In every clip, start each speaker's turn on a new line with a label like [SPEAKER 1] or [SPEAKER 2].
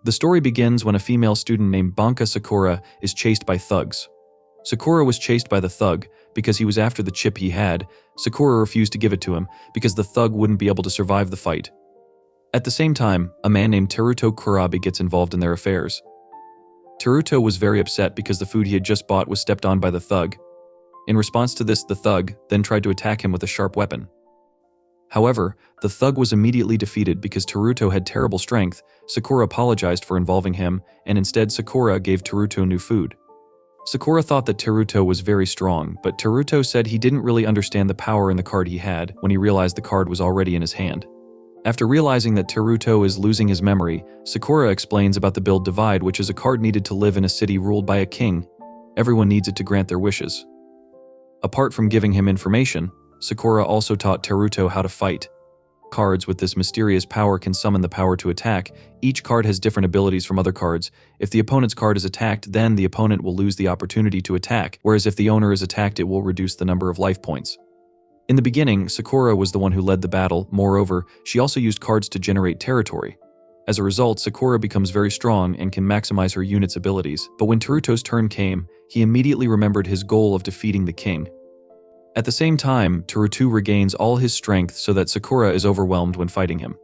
[SPEAKER 1] The story begins when a female student named Banka Sakura is chased by thugs. Sakura was chased by the thug because he was after the chip he had. Sakura refused to give it to him because the thug wouldn't be able to survive the fight. At the same time, a man named Teruto Kurabi gets involved in their affairs. Teruto was very upset because the food he had just bought was stepped on by the thug. In response to this, the thug then tried to attack him with a sharp weapon. However, the thug was immediately defeated because Teruto had terrible strength. Sakura apologized for involving him, and instead Sakura gave Teruto new food. Sakura thought that Teruto was very strong, but Teruto said he didn't really understand the power in the card he had when he realized the card was already in his hand. After realizing that Teruto is losing his memory, Sakura explains about the Build Divide, which is a card needed to live in a city ruled by a king. Everyone needs it to grant their wishes. Apart from giving him information, Sakura also taught Teruto how to fight. Cards with this mysterious power can summon the power to attack. Each card has different abilities from other cards. If the opponent's card is attacked, then the opponent will lose the opportunity to attack, whereas if the owner is attacked, it will reduce the number of life points. In the beginning, Sakura was the one who led the battle. Moreover, she also used cards to generate territory. As a result, Sakura becomes very strong and can maximize her unit's abilities. But when Teruto's turn came, he immediately remembered his goal of defeating the king. At the same time, Teruto regains all his strength so that Sakura is overwhelmed when fighting him.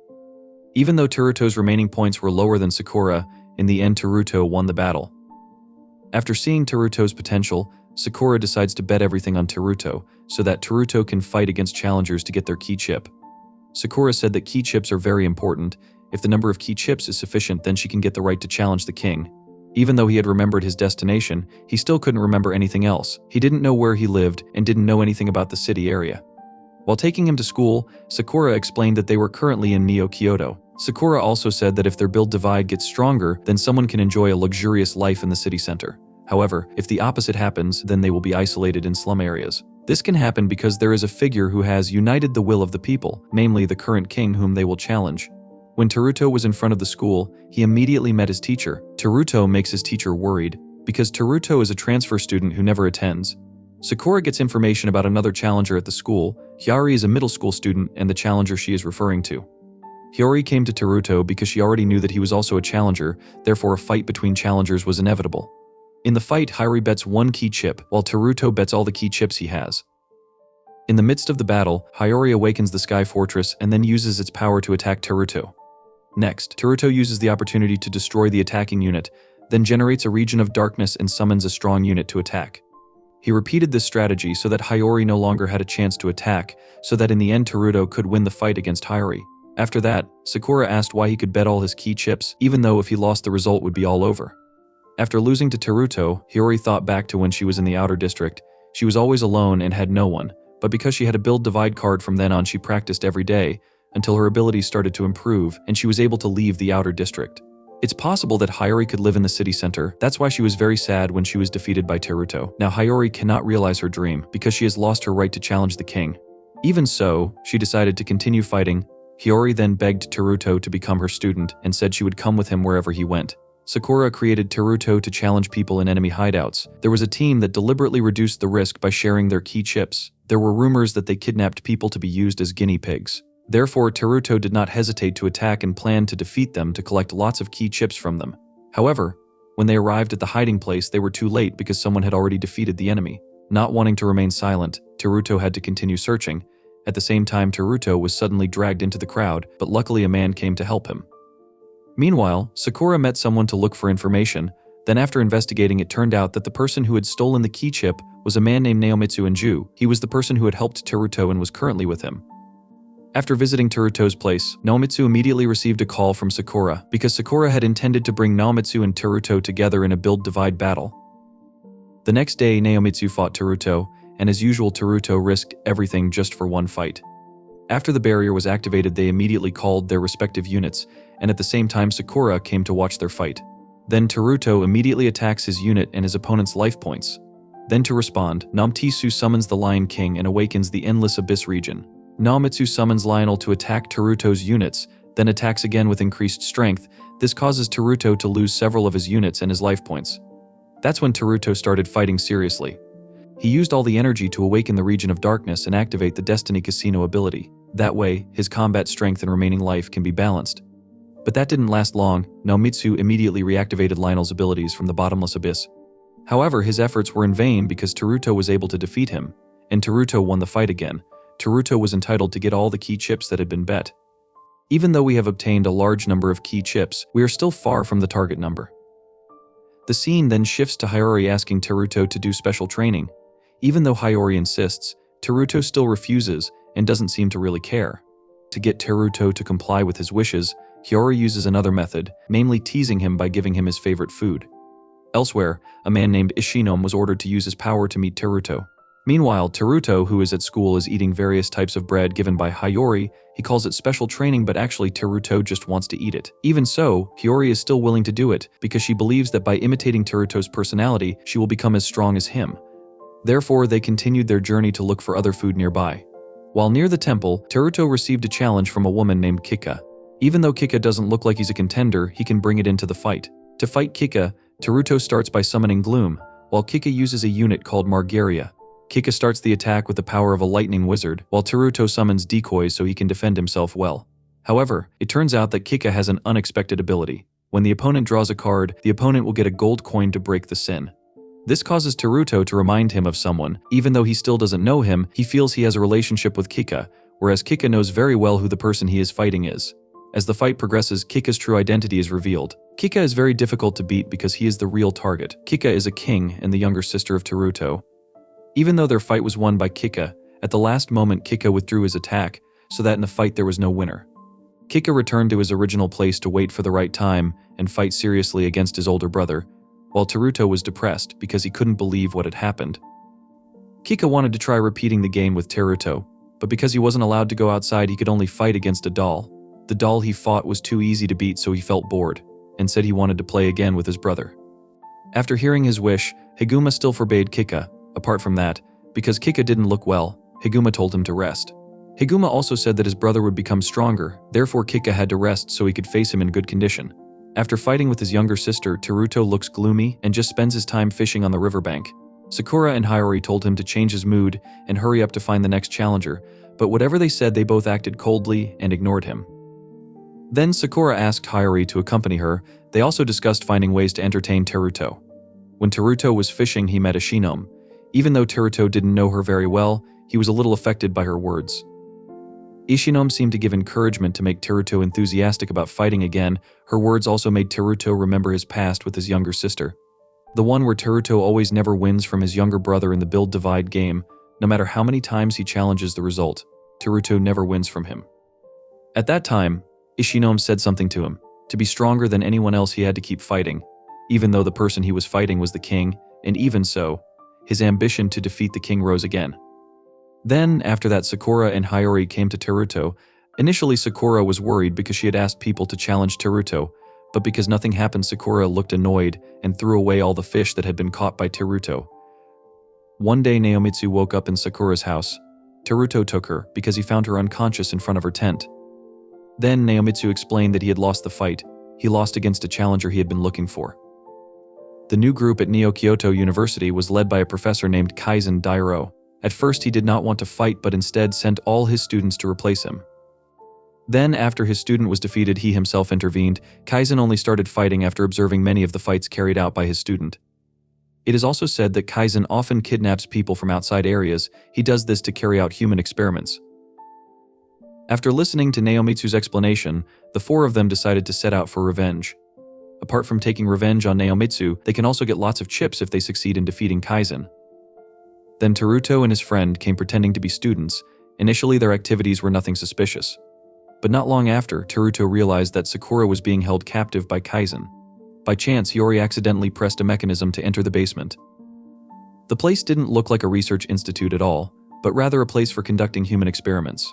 [SPEAKER 1] Even though Teruto's remaining points were lower than Sakura, in the end Teruto won the battle. After seeing Teruto's potential, Sakura decides to bet everything on Teruto so that Teruto can fight against challengers to get their key chip. Sakura said that key chips are very important. If the number of key chips is sufficient, then she can get the right to challenge the king. Even though he had remembered his destination, he still couldn't remember anything else. He didn't know where he lived and didn't know anything about the city area. While taking him to school, Sakura explained that they were currently in Neo-Kyoto. Sakura also said that if their Build Divide gets stronger, then someone can enjoy a luxurious life in the city center. However, if the opposite happens, then they will be isolated in slum areas. This can happen because there is a figure who has united the will of the people, namely the current king whom they will challenge. When Teruto was in front of the school, he immediately met his teacher. Teruto makes his teacher worried, because Teruto is a transfer student who never attends. Sakura gets information about another challenger at the school. Hiyori is a middle school student and the challenger she is referring to. Hiyori came to Teruto because she already knew that he was also a challenger, therefore a fight between challengers was inevitable. In the fight, Hiyori bets one key chip, while Teruto bets all the key chips he has. In the midst of the battle, Hiyori awakens the Sky Fortress and then uses its power to attack Teruto. Next, Teruto uses the opportunity to destroy the attacking unit, then generates a region of darkness and summons a strong unit to attack. He repeated this strategy so that Hiyori no longer had a chance to attack, so that in the end Teruto could win the fight against Hiyori. After that, Sakura asked why he could bet all his key chips, even though if he lost the result would be all over. After losing to Teruto, Hiyori thought back to when she was in the outer district. She was always alone and had no one, but because she had a Build Divide card from then on, she practiced every day, until her abilities started to improve and she was able to leave the outer district. It's possible that Hiyori could live in the city center. That's why she was very sad when she was defeated by Teruto. Now Hiyori cannot realize her dream because she has lost her right to challenge the king. Even so, she decided to continue fighting. Hiyori then begged Teruto to become her student and said she would come with him wherever he went. Sakura created Teruto to challenge people in enemy hideouts. There was a team that deliberately reduced the risk by sharing their key chips. There were rumors that they kidnapped people to be used as guinea pigs. Therefore, Teruto did not hesitate to attack and planned to defeat them to collect lots of key chips from them. However, when they arrived at the hiding place, they were too late because someone had already defeated the enemy. Not wanting to remain silent, Teruto had to continue searching. At the same time, Teruto was suddenly dragged into the crowd, but luckily a man came to help him. Meanwhile, Sakura met someone to look for information. Then after investigating, it turned out that the person who had stolen the key chip was a man named Naomitsu Inju. He was the person who had helped Teruto and was currently with him. After visiting Teruto's place, Naomitsu immediately received a call from Sakura because Sakura had intended to bring Naomitsu and Teruto together in a Build Divide battle. The next day, Naomitsu fought Teruto, and as usual Teruto risked everything just for one fight. After the barrier was activated, they immediately called their respective units, and at the same time Sakura came to watch their fight. Then Teruto immediately attacks his unit and his opponent's life points. Then to respond, Naomitsu summons the Lion King and awakens the Endless Abyss region. Naomitsu summons Lionel to attack Teruto's units, then attacks again with increased strength. This causes Teruto to lose several of his units and his life points. That's when Teruto started fighting seriously. He used all the energy to awaken the region of darkness and activate the Destiny Casino ability. That way, his combat strength and remaining life can be balanced. But that didn't last long. Naomitsu immediately reactivated Lionel's abilities from the bottomless abyss. However, his efforts were in vain because Teruto was able to defeat him, and Teruto won the fight again. Teruto was entitled to get all the key chips that had been bet. Even though we have obtained a large number of key chips, we are still far from the target number. The scene then shifts to Hiyori asking Teruto to do special training. Even though Hiyori insists, Teruto still refuses and doesn't seem to really care. To get Teruto to comply with his wishes, Hiyori uses another method, namely teasing him by giving him his favorite food. Elsewhere, a man named Ishinom was ordered to use his power to meet Teruto. Meanwhile, Teruto, who is at school, is eating various types of bread given by Hiyori. He calls it special training, but actually Teruto just wants to eat it. Even so, Hiyori is still willing to do it because she believes that by imitating Teruto's personality, she will become as strong as him. Therefore, they continued their journey to look for other food nearby. While near the temple, Teruto received a challenge from a woman named Kika. Even though Kika doesn't look like he's a contender, he can bring it into the fight. To fight Kika, Teruto starts by summoning Gloom, while Kika uses a unit called Margaria. Kika starts the attack with the power of a lightning wizard, while Teruto summons decoys so he can defend himself well. However, it turns out that Kika has an unexpected ability. When the opponent draws a card, the opponent will get a gold coin to break the sin. This causes Teruto to remind him of someone. Even though he still doesn't know him, he feels he has a relationship with Kika, whereas Kika knows very well who the person he is fighting is. As the fight progresses, Kika's true identity is revealed. Kika is very difficult to beat because he is the real target. Kika is a king and the younger sister of Teruto. Even though their fight was won by Kika, at the last moment Kika withdrew his attack, so that in the fight there was no winner. Kika returned to his original place to wait for the right time and fight seriously against his older brother, while Teruto was depressed because he couldn't believe what had happened. Kika wanted to try repeating the game with Teruto, but because he wasn't allowed to go outside, he could only fight against a doll. The doll he fought was too easy to beat, so he felt bored, and said he wanted to play again with his brother. After hearing his wish, Higuma still forbade Kika. Apart from that, because Kika didn't look well, Higuma told him to rest. Higuma also said that his brother would become stronger, therefore Kika had to rest so he could face him in good condition. After fighting with his younger sister, Teruto looks gloomy and just spends his time fishing on the riverbank. Sakura and Hiyori told him to change his mood and hurry up to find the next challenger, but whatever they said, they both acted coldly and ignored him. Then Sakura asked Hiyori to accompany her. They also discussed finding ways to entertain Teruto. When Teruto was fishing, he met Ishinom. Even though Teruto didn't know her very well, he was a little affected by her words. Ishinom seemed to give encouragement to make Teruto enthusiastic about fighting again. Her words also made Teruto remember his past with his younger sister. The one where Teruto always never wins from his younger brother in the build divide game. No matter how many times he challenges the result, Teruto never wins from him. At that time, Ishinom said something to him. To be stronger than anyone else, he had to keep fighting, even though the person he was fighting was the king, and even so, his ambition to defeat the king rose again. Then, after that, Sakura and Hiyori came to Teruto. Initially, Sakura was worried because she had asked people to challenge Teruto, but because nothing happened, Sakura looked annoyed and threw away all the fish that had been caught by Teruto. One day, Naomitsu woke up in Sakura's house. Teruto took her because he found her unconscious in front of her tent. Then Naomitsu explained that he had lost the fight. He lost against a challenger he had been looking for. The new group at Neo-Kyoto University was led by a professor named Kaizen Dairo. At first, he did not want to fight, but instead sent all his students to replace him. Then, after his student was defeated, he himself intervened. Kaizen only started fighting after observing many of the fights carried out by his student. It is also said that Kaizen often kidnaps people from outside areas. He does this to carry out human experiments. After listening to Naomitsu's explanation, the four of them decided to set out for revenge. Apart from taking revenge on Naomitsu, they can also get lots of chips if they succeed in defeating Kaizen. Then Teruto and his friend came pretending to be students. Initially, their activities were nothing suspicious. But not long after, Teruto realized that Sakura was being held captive by Kaizen. By chance, Hiyori accidentally pressed a mechanism to enter the basement. The place didn't look like a research institute at all, but rather a place for conducting human experiments.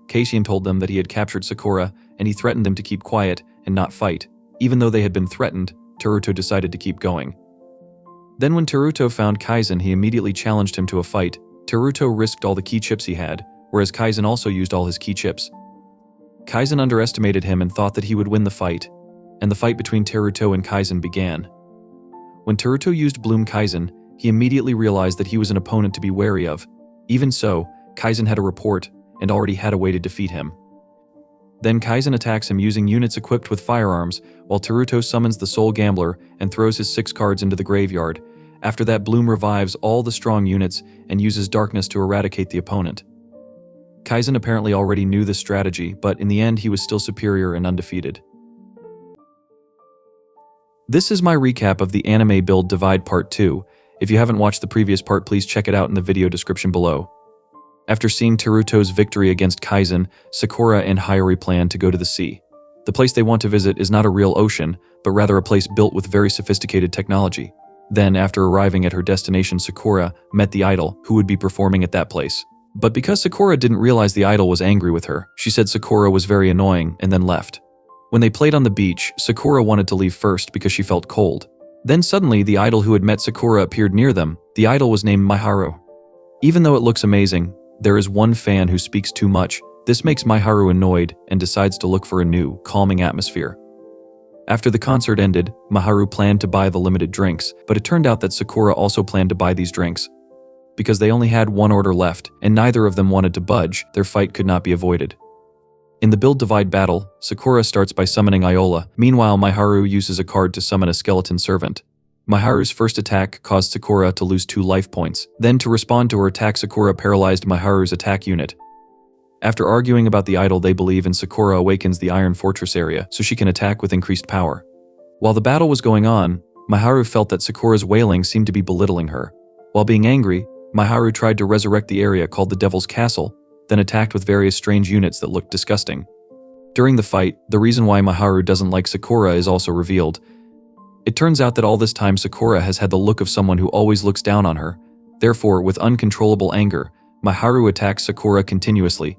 [SPEAKER 1] Keishin told them that he had captured Sakura, and he threatened them to keep quiet and not fight. Even though they had been threatened, Teruto decided to keep going. Then when Teruto found Kaizen, he immediately challenged him to a fight. Teruto risked all the key chips he had, whereas Kaizen also used all his key chips. Kaizen underestimated him and thought that he would win the fight, and the fight between Teruto and Kaizen began. When Teruto used Bloom Kaizen, he immediately realized that he was an opponent to be wary of. Even so, Kaizen had a report and already had a way to defeat him. Then Kaizen attacks him using units equipped with firearms, while Teruto summons the Soul Gambler and throws his 6 cards into the graveyard. After that, Bloom revives all the strong units and uses darkness to eradicate the opponent. Kaizen apparently already knew this strategy, but in the end he was still superior and undefeated. This is my recap of the anime build divide part 2. If you haven't watched the previous part, please check it out in the video description below. After seeing Teruto's victory against Kaizen, Sakura and Hayori plan to go to the sea. The place they want to visit is not a real ocean, but rather a place built with very sophisticated technology. Then, after arriving at her destination, Sakura met the idol, who would be performing at that place. But because Sakura didn't realize the idol was angry with her, she said Sakura was very annoying and then left. When they played on the beach, Sakura wanted to leave first because she felt cold. Then suddenly, the idol who had met Sakura appeared near them. The idol was named Miharu. Even though it looks amazing, there is one fan who speaks too much. This makes Miharu annoyed and decides to look for a new, calming atmosphere. After the concert ended, Miharu planned to buy the limited drinks, but it turned out that Sakura also planned to buy these drinks. Because they only had one order left, and neither of them wanted to budge, their fight could not be avoided. In the build divide battle, Sakura starts by summoning Iola. Meanwhile, Miharu uses a card to summon a skeleton servant. Miharu's first attack caused Sakura to lose 2 life points. Then, to respond to her attack, Sakura paralyzed Miharu's attack unit. After arguing about the idol, they believe in Sakura awakens the Iron Fortress area so she can attack with increased power. While the battle was going on, Miharu felt that Sakura's wailing seemed to be belittling her. While being angry, Miharu tried to resurrect the area called the Devil's Castle, then attacked with various strange units that looked disgusting. During the fight, the reason why Miharu doesn't like Sakura is also revealed. It turns out that all this time Sakura has had the look of someone who always looks down on her. Therefore, with uncontrollable anger, Miharu attacks Sakura continuously.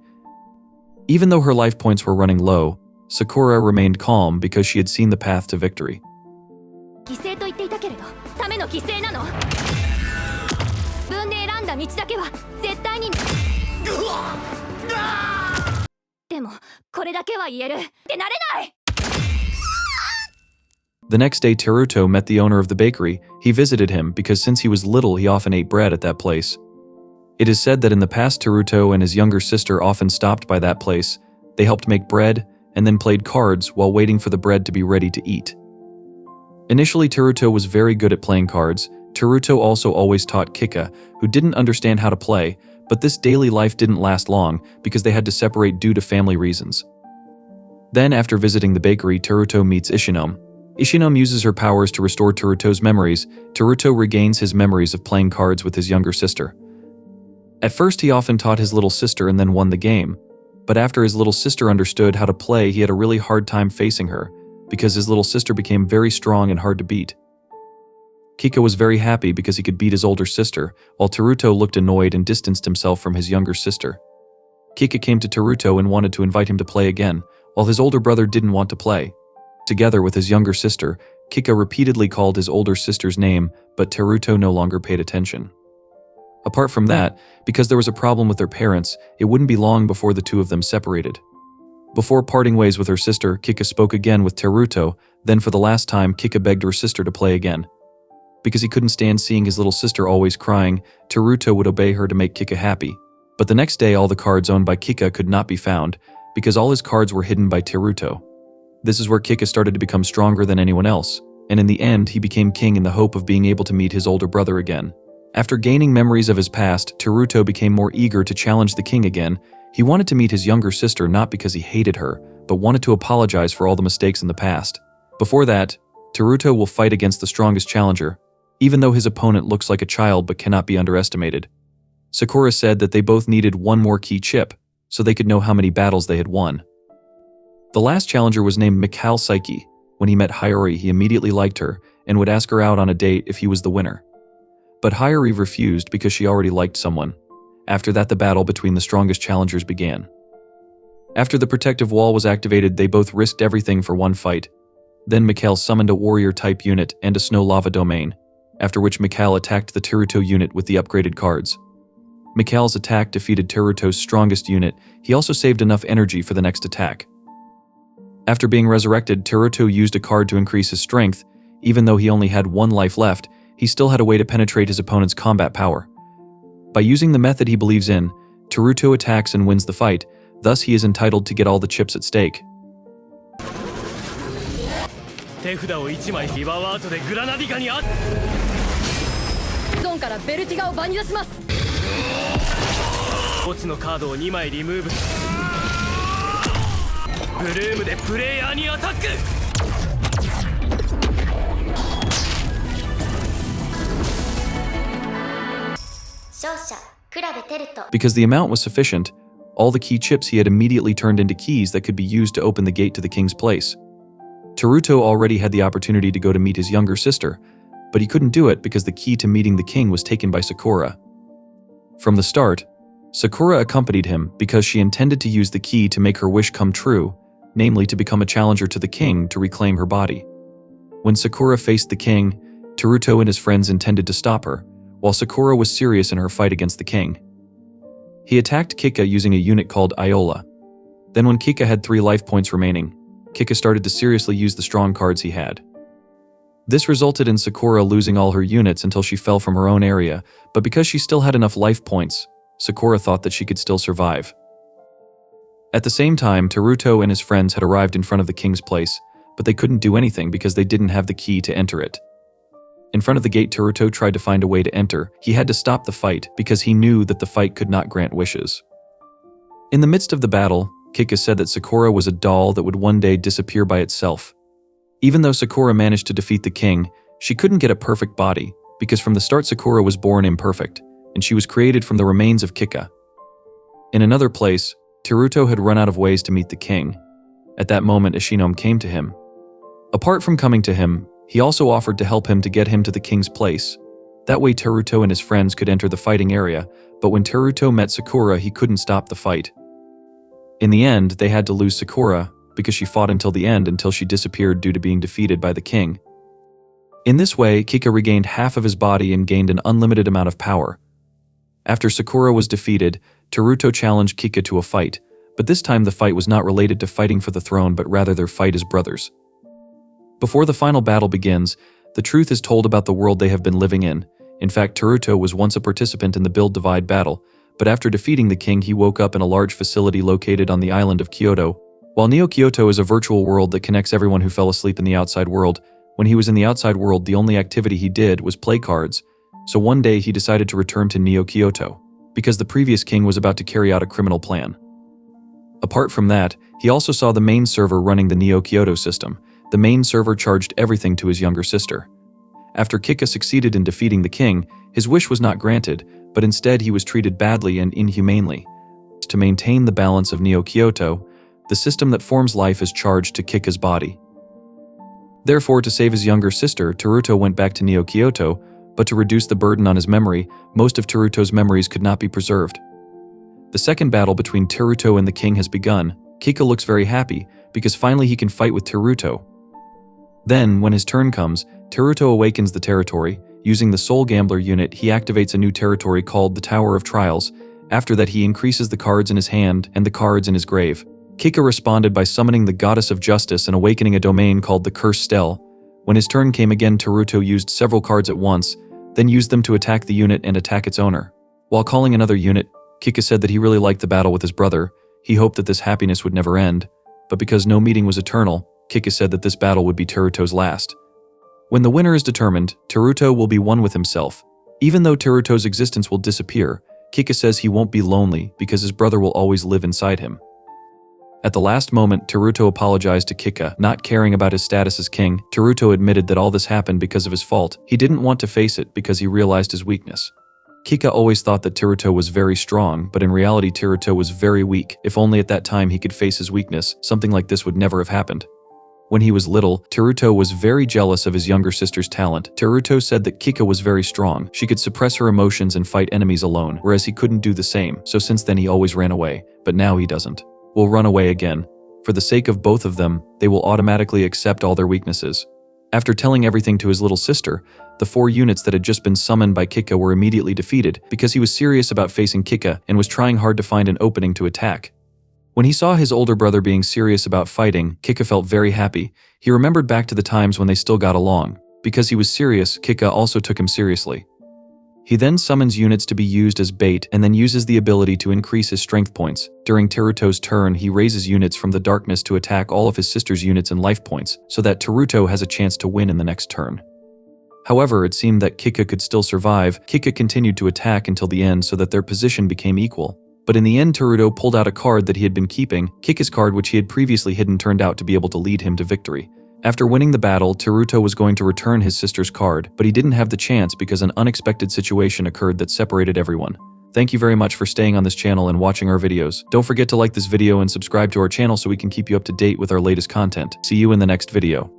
[SPEAKER 1] Even though her life points were running low, Sakura remained calm because she had seen the path to victory. The next day, Teruto met the owner of the bakery. He visited him because since he was little, he often ate bread at that place. It is said that in the past, Teruto and his younger sister often stopped by that place. They helped make bread and then played cards while waiting for the bread to be ready to eat. Initially, Teruto was very good at playing cards. Teruto also always taught Kika, who didn't understand how to play, but this daily life didn't last long because they had to separate due to family reasons. Then, after visiting the bakery, Teruto meets Ishinome. Ishinome uses her powers to restore Teruto's memories. Teruto regains his memories of playing cards with his younger sister. At first, he often taught his little sister and then won the game. But after his little sister understood how to play, he had a really hard time facing her, because his little sister became very strong and hard to beat. Kika was very happy because he could beat his older sister, while Teruto looked annoyed and distanced himself from his younger sister. Kika came to Teruto and wanted to invite him to play again, while his older brother didn't want to play. Together with his younger sister, Kika repeatedly called his older sister's name, but Teruto no longer paid attention. Apart from that, because there was a problem with their parents, it wouldn't be long before the two of them separated. Before parting ways with her sister, Kika spoke again with Teruto. Then for the last time, Kika begged her sister to play again. Because he couldn't stand seeing his little sister always crying, Teruto would obey her to make Kika happy. But the next day, all the cards owned by Kika could not be found, because all his cards were hidden by Teruto. This is where Kika started to become stronger than anyone else, and in the end, he became king in the hope of being able to meet his older brother again. After gaining memories of his past, Teruto became more eager to challenge the king again. He wanted to meet his younger sister not because he hated her, but wanted to apologize for all the mistakes in the past. Before that, Teruto will fight against the strongest challenger, even though his opponent looks like a child but cannot be underestimated. Sakura said that they both needed one more key chip, so they could know how many battles they had won. The last challenger was named Mikhail Psyche. When he met Hayori, he immediately liked her and would ask her out on a date if he was the winner. But Hayori refused because she already liked someone. After that, the battle between the strongest challengers began. After the protective wall was activated, they both risked everything for one fight. Then Mikhail summoned a warrior-type unit and a snow lava domain, after which Mikhail attacked the Teruto unit with the upgraded cards. Mikhail's attack defeated Teruto's strongest unit. He also saved enough energy for the next attack. After being resurrected, Teruto used a card to increase his strength. Even though he only had 1 life left, he still had a way to penetrate his opponent's combat power. By using the method he believes in, Teruto attacks and wins the fight, Thus, he is entitled to get all the chips at stake.
[SPEAKER 2] 手札を1枚リバーワートでグラナディカにあっ
[SPEAKER 3] ゾーンからベルティガを場に出します。
[SPEAKER 2] 墓地のカードを2枚リムーブ。ブルームでプレイヤーにアタック。
[SPEAKER 1] Because the amount was sufficient, all the key chips he had immediately turned into keys that could be used to open the gate to the king's place. Teruto already had the opportunity to go to meet his younger sister, but he couldn't do it because the key to meeting the king was taken by Sakura. From the start, Sakura accompanied him because she intended to use the key to make her wish come true, namely to become a challenger to the king to reclaim her body. When Sakura faced the king, Teruto and his friends intended to stop her, while Sakura was serious in her fight against the king. He attacked Kika using a unit called Iola. Then when Kika had 3 life points remaining, Kika started to seriously use the strong cards he had. This resulted in Sakura losing all her units until she fell from her own area, but because she still had enough life points, Sakura thought that she could still survive. At the same time, Teruto and his friends had arrived in front of the king's place, but they couldn't do anything because they didn't have the key to enter it. In front of the gate, Teruto tried to find a way to enter. He had to stop the fight because he knew that the fight could not grant wishes. In the midst of the battle, Kika said that Sakura was a doll that would one day disappear by itself. Even though Sakura managed to defeat the king, she couldn't get a perfect body because from the start Sakura was born imperfect, and she was created from the remains of Kika. In another place, Teruto had run out of ways to meet the king. At that moment, Ishinome came to him. Apart from coming to him, he also offered to help him to get him to the king's place. That way Teruto and his friends could enter the fighting area, but when Teruto met Sakura, he couldn't stop the fight. In the end, they had to lose Sakura because she fought until the end until she disappeared due to being defeated by the king. In this way, Kika regained half of his body and gained an unlimited amount of power. After Sakura was defeated, Teruto challenged Kika to a fight, but this time the fight was not related to fighting for the throne but rather their fight as brothers. Before the final battle begins, the truth is told about the world they have been living in. In fact, Teruto was once a participant in the Build Divide battle, but after defeating the king he woke up in a large facility located on the island of Kyoto. While Neo Kyoto is a virtual world that connects everyone who fell asleep in the outside world, when he was in the outside world the only activity he did was play cards, so one day he decided to return to Neo Kyoto, because the previous king was about to carry out a criminal plan. Apart from that, he also saw the main server running the Neo Kyoto system. The main server charged everything to his younger sister. After Kika succeeded in defeating the king, his wish was not granted, but instead he was treated badly and inhumanely. To maintain the balance of Neo Kyoto, the system that forms life is charged to Kika's body. Therefore, to save his younger sister, Teruto went back to Neo Kyoto, but to reduce the burden on his memory, most of Teruto's memories could not be preserved. The second battle between Teruto and the king has begun. Kika looks very happy, because finally he can fight with Teruto. Then, when his turn comes, Teruto awakens the territory. Using the Soul Gambler unit, he activates a new territory called the Tower of Trials. After that, he increases the cards in his hand and the cards in his grave. Kika responded by summoning the Goddess of Justice and awakening a domain called the Cursed Stele. When his turn came again, Teruto used several cards at once, then used them to attack the unit and attack its owner. While calling another unit, Kika said that he really liked the battle with his brother. He hoped that this happiness would never end, but because no meeting was eternal, Kika said that this battle would be Teruto's last. When the winner is determined, Teruto will be one with himself. Even though Teruto's existence will disappear, Kika says he won't be lonely because his brother will always live inside him. At the last moment, Teruto apologized to Kika, not caring about his status as king. Teruto admitted that all this happened because of his fault. He didn't want to face it because he realized his weakness. Kika always thought that Teruto was very strong, but in reality Teruto was very weak. If only at that time he could face his weakness, something like this would never have happened. When he was little, Teruto was very jealous of his younger sister's talent. Teruto said that Kika was very strong. She could suppress her emotions and fight enemies alone, whereas he couldn't do the same, so since then he always ran away, but now he doesn't. Will run away again. For the sake of both of them, they will automatically accept all their weaknesses. After telling everything to his little sister, the 4 units that had just been summoned by Kika were immediately defeated because he was serious about facing Kika and was trying hard to find an opening to attack. When he saw his older brother being serious about fighting, Kika felt very happy. He remembered back to the times when they still got along. Because he was serious, Kika also took him seriously. He then summons units to be used as bait and then uses the ability to increase his strength points. During Teruto's turn, he raises units from the darkness to attack all of his sister's units and life points, so that Teruto has a chance to win in the next turn. However, it seemed that Kika could still survive. Kika continued to attack until the end so that their position became equal. But in the end, Teruto pulled out a card that he had been keeping. Kika's card, which he had previously hidden, turned out to be able to lead him to victory. After winning the battle, Teruto was going to return his sister's card, but he didn't have the chance because an unexpected situation occurred that separated everyone. Thank you very much for staying on this channel and watching our videos. Don't forget to like this video and subscribe to our channel so we can keep you up to date with our latest content. See you in the next video.